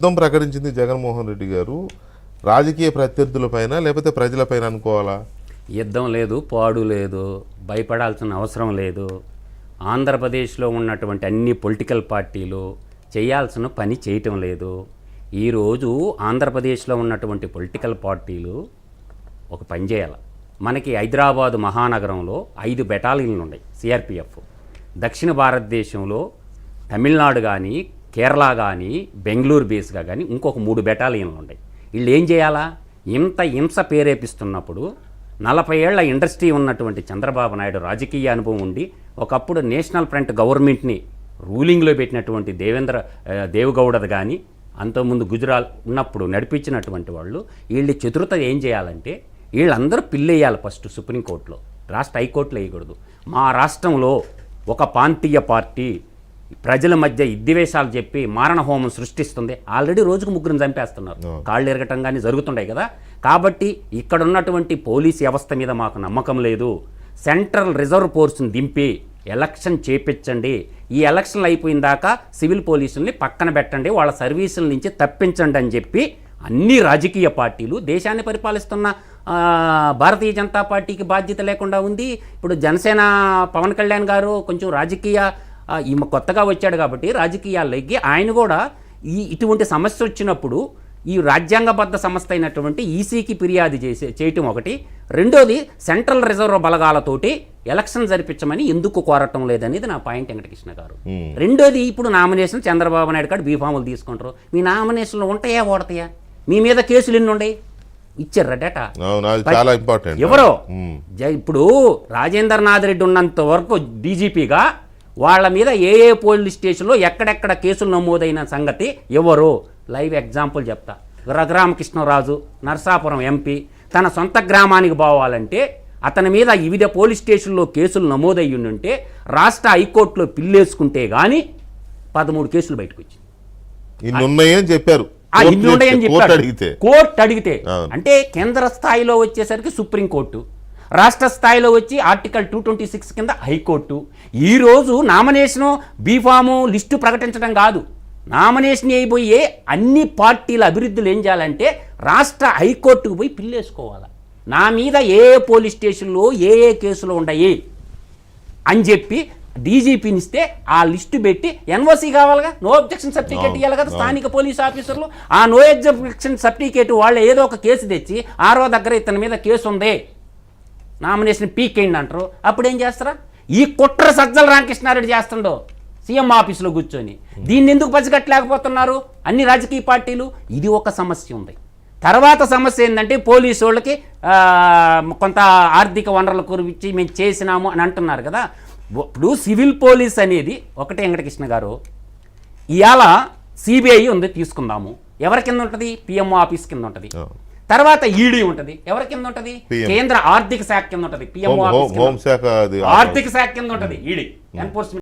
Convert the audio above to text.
యుద్ధం ప్రకటించింది జగన్మోహన్ రెడ్డి గారు రాజకీయ ప్రత్యర్థులపైన లేకపోతే ప్రజలపైన అనుకోవాలా? యుద్ధం లేదు, పాడు లేదు, భయపడాల్సిన అవసరం లేదు. ఆంధ్రప్రదేశ్లో ఉన్నటువంటి అన్ని పొలిటికల్ పార్టీలు చేయాల్సిన పని చేయటం లేదు. ఈరోజు ఆంధ్రప్రదేశ్లో ఉన్నటువంటి పొలిటికల్ పార్టీలు ఒక పని చేయాలి. మనకి హైదరాబాదు మహానగరంలో 5 బెటాలియన్లు ఉన్నాయి సిఆర్పిఎఫ్. దక్షిణ భారతదేశంలో తమిళనాడు కానీ, కేరళ కానీ, బెంగళూరు బేస్గా కానీ ఇంకొక 3 బెటాలియన్లు ఉన్నాయి. వీళ్ళు ఏం చేయాలా? ఇంత హింస పేరేపిస్తున్నప్పుడు 40 ఏళ్ల ఇండస్ట్రీ ఉన్నటువంటి చంద్రబాబు నాయుడు రాజకీయ అనుభవం ఉండి ఒకప్పుడు నేషనల్ ఫ్రంట్ గవర్నమెంట్ని రూలింగ్లో పెట్టినటువంటి దేవగౌడది కానీ, అంతకుముందు గుజరాత్ ఉన్నప్పుడు నడిపించినటువంటి వాళ్ళు వీళ్ళు చతురత ఏం చేయాలంటే వీళ్ళందరూ పిల్లేయాలి ఫస్ట్ సుప్రీంకోర్టులో, రాష్ట్ర హైకోర్టులో వేయకూడదు. మా రాష్ట్రంలో ఒక ప్రాంతీయ పార్టీ ప్రజల మధ్య విద్వేషాలు చెప్పి మారణ హోమం సృష్టిస్తుంది. ఆల్రెడీ రోజుకు 3 చంపేస్తున్నారు, కాళ్ళు ఎరగటం కానీ జరుగుతుంటాయి కదా. కాబట్టి ఇక్కడ ఉన్నటువంటి పోలీస్ వ్యవస్థ మీద మాకు నమ్మకం లేదు. సెంట్రల్ రిజర్వ్ ఫోర్స్ని దింపి ఎలక్షన్ చేపించండి. ఈ ఎలక్షన్లు అయిపోయిన దాకా సివిల్ పోలీసుల్ని పక్కన పెట్టండి, వాళ్ళ సర్వీసుల నుంచి తప్పించండి అని చెప్పి అన్ని రాజకీయ పార్టీలు, దేశాన్ని పరిపాలిస్తున్న భారతీయ జనతా పార్టీకి బాధ్యత లేకుండా ఉంది. ఇప్పుడు జనసేన పవన్ కళ్యాణ్ గారు కొంచెం రాజకీయ ఈమె కొత్తగా వచ్చాడు కాబట్టి రాజకీయాల్లోకి ఆయన కూడా ఇటువంటి సమస్య వచ్చినప్పుడు ఈ రాజ్యాంగబద్ధ సంస్థ అయినటువంటి ఈసీకి ఫిర్యాదు చేయటం ఒకటి. రెండోది సెంట్రల్ రిజర్వ్ బలగాలతోటి ఎలక్షన్ జరిపించమని ఎందుకు కోరటం లేదనేది నా పాయింట్ వెంకటకృష్ణ గారు. రెండోది ఇప్పుడు నామినేషన్ చంద్రబాబు నాయుడు కాదు బీఫాములు తీసుకుంటారు. మీ నామినేషన్లు ఉంటాయా ఓడతాయా? మీ మీద కేసులు ఎన్ని ఉన్నాయి? ఇచ్చారా డేటా? ఎవరో ఇప్పుడు రాజేంద్రనాథ్ రెడ్డి ఉన్నంత వరకు డీజీపీగా వాళ్ళ మీద ఏ పోలీస్ స్టేషన్లో ఎక్కడెక్కడ కేసులు నమోదైన సంగతి ఎవరు లైవ్ ఎగ్జాంపుల్ చెప్తా. రఘురామకృష్ణరాజు నరసాపురం ఎంపీ తన సొంత గ్రామానికి పోవాలంటే అతని మీద వివిధ పోలీస్ స్టేషన్లో కేసులు నమోదయ్యి ఉంటే రాష్ట్ర హైకోర్టులో పిల్లేసుకుంటే కానీ 13 కేసులు బయటకు వచ్చింది. చెప్పారు కోర్టు అడిగితే అంటే కేంద్ర స్థాయిలో వచ్చేసరికి సుప్రీంకోర్టు, రాష్ట్ర స్థాయిలో వచ్చి ఆర్టికల్ 226 కింద హైకోర్టు. ఈరోజు నామినేషను బీఫాము లిస్టు ప్రకటించడం కాదు, నామినేషన్ అయిపోయే అన్ని పార్టీల అభివృద్ధులు ఏం చేయాలంటే రాష్ట్ర హైకోర్టుకు పోయి పిల్లేసుకోవాలి. నా మీద ఏ పోలీస్ స్టేషన్లో ఏ కేసులు ఉన్నాయి అని చెప్పి డీజీపీని ఇస్తే ఆ లిస్టు పెట్టి ఎన్ఓసీ కావాలిగా, నో అబ్జెక్షన్ సర్టిఫికేట్ ఇవ్వాలి కదా స్థానిక పోలీస్ ఆఫీసర్లు. ఆ నో అబ్జెక్షన్ సర్టిఫికేట్ వాళ్ళు ఏదో ఒక కేసు తెచ్చి ఆరో దగ్గర ఇతని మీద కేసు ఉంది నామినేషన్ పీకేయండి అంటారు. అప్పుడు ఏం చేస్తారా? ఈ కుట్ర సజ్జల రామకృష్ణారెడ్డి చేస్తుండో సీఎం ఆఫీసులో కూర్చొని. దీన్ని ఎందుకు పసిగట్టలేకపోతున్నారు అన్ని రాజకీయ పార్టీలు? ఇది ఒక సమస్య ఉంది. తర్వాత సమస్య ఏంటంటే పోలీసు వాళ్ళకి కొంత ఆర్థిక వనరులు కురిపించి మేము చేసినాము అని అంటున్నారు కదా. ఇప్పుడు సివిల్ పోలీస్ అనేది ఒకటే వెంకటకృష్ణ గారు, ఇవాళ సిబిఐ ఉంది తీసుకుందాము, ఎవరి కింద ఉంటుంది? పిఎంఓ ఆఫీస్ కింద ఉంటుంది. తర్వాత ఈడీ ఉంటుంది, ఎవరి కింద ఉంటుంది? కేంద్ర ఆర్థిక శాఖ కింద ఉంటుంది. పిఎంఓ ఆఫీస్ ఆర్థిక శాఖ కింద ఉంటుంది ఈడీ, ఎన్ఫోర్స్మెంట్